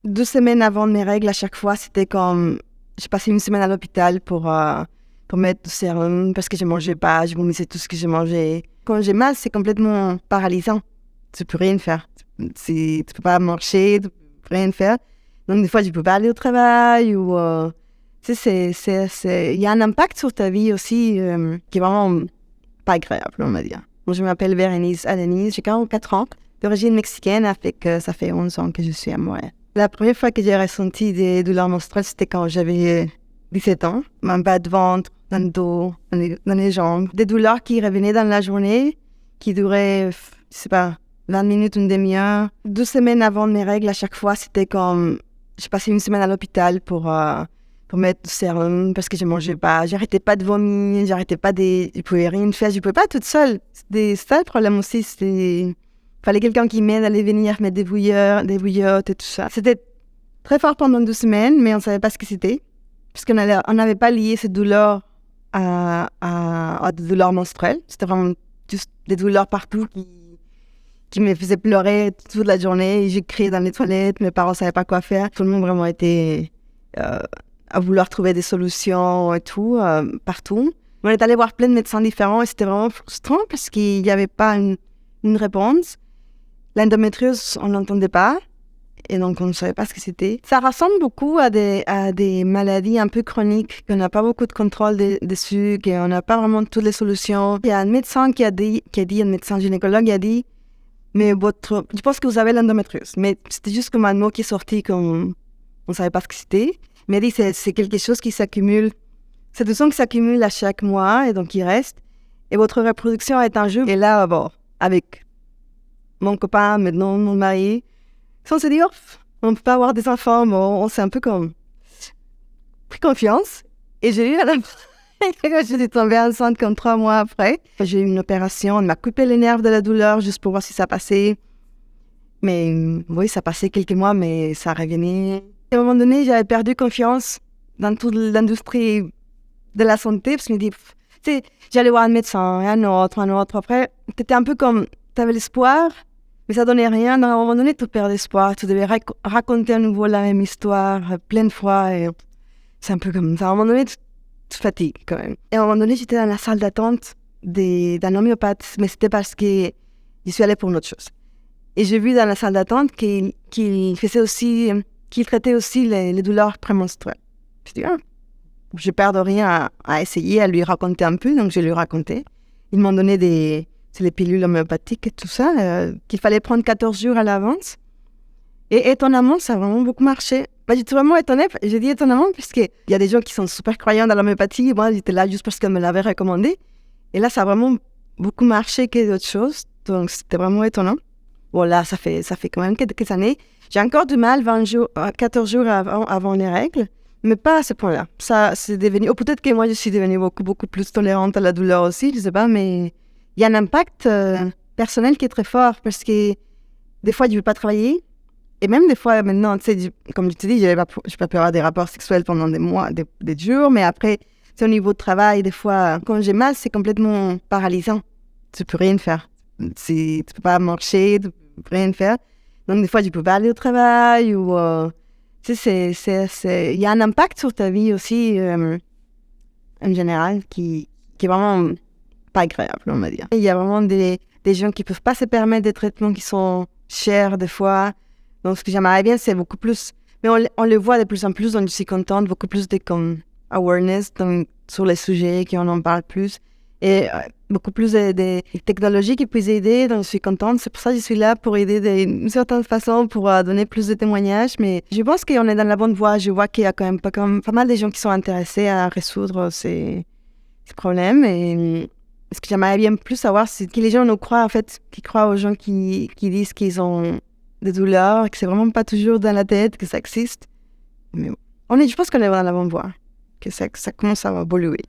2 semaines avant mes règles, à chaque fois, c'était comme... J'ai passé 1 semaine à l'hôpital pour mettre du sérum parce que je mangeais pas, je vomissais tout ce que je mangeais. Quand j'ai mal, c'est complètement paralysant. Tu peux rien faire. Tu peux pas marcher, tu peux rien faire. Donc, des fois, je peux pas aller au travail ou... tu sais, il y a un impact sur ta vie aussi qui est vraiment pas agréable, on va dire. Moi, je m'appelle Bérénice Adenis, j'ai 44 ans, d'origine mexicaine, ça fait 11 ans que je suis à Montréal. La première fois que j'ai ressenti des douleurs menstruelles, c'était quand j'avais 17 ans. Un bas de ventre, dans le dos, dans les jambes. Des douleurs qui revenaient dans la journée, qui duraient, je sais pas, 20 minutes, une demi-heure. 2 semaines avant mes règles, à chaque fois, c'était comme... J'ai passé 1 semaine à l'hôpital pour mettre du sérum parce que je mangeais pas. J'arrêtais pas de vomir, je pouvais rien faire, je pouvais pas toute seule. C'était ça le problème aussi, fallait quelqu'un qui m'aide à aller venir mettre des bouillottes et tout ça. C'était très fort pendant 2 semaines, mais on savait pas ce que c'était. Parce qu'on n'avait pas lié ces douleurs à des douleurs menstruelles. C'était vraiment juste des douleurs partout qui me faisaient pleurer toute la journée. J'ai crié dans les toilettes, mes parents savaient pas quoi faire. Tout le monde vraiment était à vouloir trouver des solutions et tout, partout. On est allé voir plein de médecins différents et c'était vraiment frustrant parce qu'il n'y avait pas une réponse. L'endométriose, on n'entendait pas et donc on ne savait pas ce que c'était. Ça ressemble beaucoup à des maladies un peu chroniques, qu'on n'a pas beaucoup de contrôle dessus, qu'on n'a pas vraiment toutes les solutions. Il y a un médecin un médecin gynécologue qui a dit, mais je pense que vous avez l'endométriose. Mais c'était juste comme un mot qui est sorti, comme on ne savait pas ce que c'était. Mais il dit, c'est quelque chose qui s'accumule. C'est du sang qui s'accumule à chaque mois et donc il reste. Et votre reproduction est en jeu. Et là, bon, avec mon copain, maintenant mon mari, on s'est dit, on ne peut pas avoir des enfants. Bon, on s'est un peu comme pris confiance. Et j'ai eu à la fin, je suis tombée enceinte comme 3 mois après. J'ai eu une opération, on m'a coupé les nerfs de la douleur juste pour voir si ça passait. Mais oui, ça passait quelques mois, mais ça revenait. À un moment donné, j'avais perdu confiance dans toute l'industrie de la santé, parce que je me dis, tu sais, j'allais voir un médecin, un autre. Après, t'étais un peu comme, t'avais l'espoir, mais ça donnait rien. Donc, à un moment donné, tu perds l'espoir. Tu devais raconter à nouveau la même histoire plein de fois. Et c'est un peu comme ça. À un moment donné, tu fatigues quand même. Et à un moment donné, j'étais dans la salle d'attente d'un homéopathe, mais c'était parce que je suis allée pour une autre chose. Et j'ai vu dans la salle d'attente qu'il traitait aussi les douleurs prémenstruelles. Je dis, je ne perds rien à essayer, à lui raconter un peu, donc je lui ai raconté. Ils m'ont donné c'est les pilules homéopathiques et tout ça, qu'il fallait prendre 14 jours à l'avance. Et étonnamment, ça a vraiment beaucoup marché. J'étais vraiment étonnée, j'ai dit étonnamment, parce qu'il y a des gens qui sont super croyants dans l'homéopathie, moi j'étais là juste parce qu'elle me l'avait recommandé. Et là, ça a vraiment beaucoup marché que d'autres choses, donc c'était vraiment étonnant. Bon, là, ça fait quand même quelques années. J'ai encore du mal 14 jours avant les règles, mais pas à ce point-là. Ça, c'est devenu... Ou peut-être que moi, je suis devenue beaucoup, beaucoup plus tolérante à la douleur aussi, je ne sais pas, mais il y a un impact personnel qui est très fort parce que des fois, je ne veux pas travailler. Et même des fois, maintenant, tu sais, comme je te dis, je peux pas avoir des rapports sexuels pendant des mois, des jours, mais après, c'est au niveau de travail, des fois, quand j'ai mal, c'est complètement paralysant. Tu ne peux rien faire. Tu peux pas marcher, tu peux rien faire. Donc, des fois, tu peux pas aller au travail ou... tu sais, il y a un impact sur ta vie aussi, en général, qui est vraiment pas agréable, on va dire. Il y a vraiment des gens qui peuvent pas se permettre des traitements qui sont chers, des fois. Donc, ce que j'aimerais bien, c'est beaucoup plus... Mais on le voit de plus en plus, donc je suis contente, beaucoup plus de awareness sur les sujets, qu'on en parle plus. Et beaucoup plus de technologies qui peuvent aider, donc je suis contente. C'est pour ça que je suis là, pour aider d'une certaine façon, pour donner plus de témoignages. Mais je pense qu'on est dans la bonne voie. Je vois qu'il y a quand même pas mal de gens qui sont intéressés à résoudre ces problèmes. Et ce que j'aimerais bien plus savoir, c'est que les gens nous croient, en fait, qui croient aux gens qui disent qu'ils ont des douleurs, que c'est vraiment pas toujours dans la tête, que ça existe. Mais bon, je pense qu'on est dans la bonne voie, que ça commence à évoluer.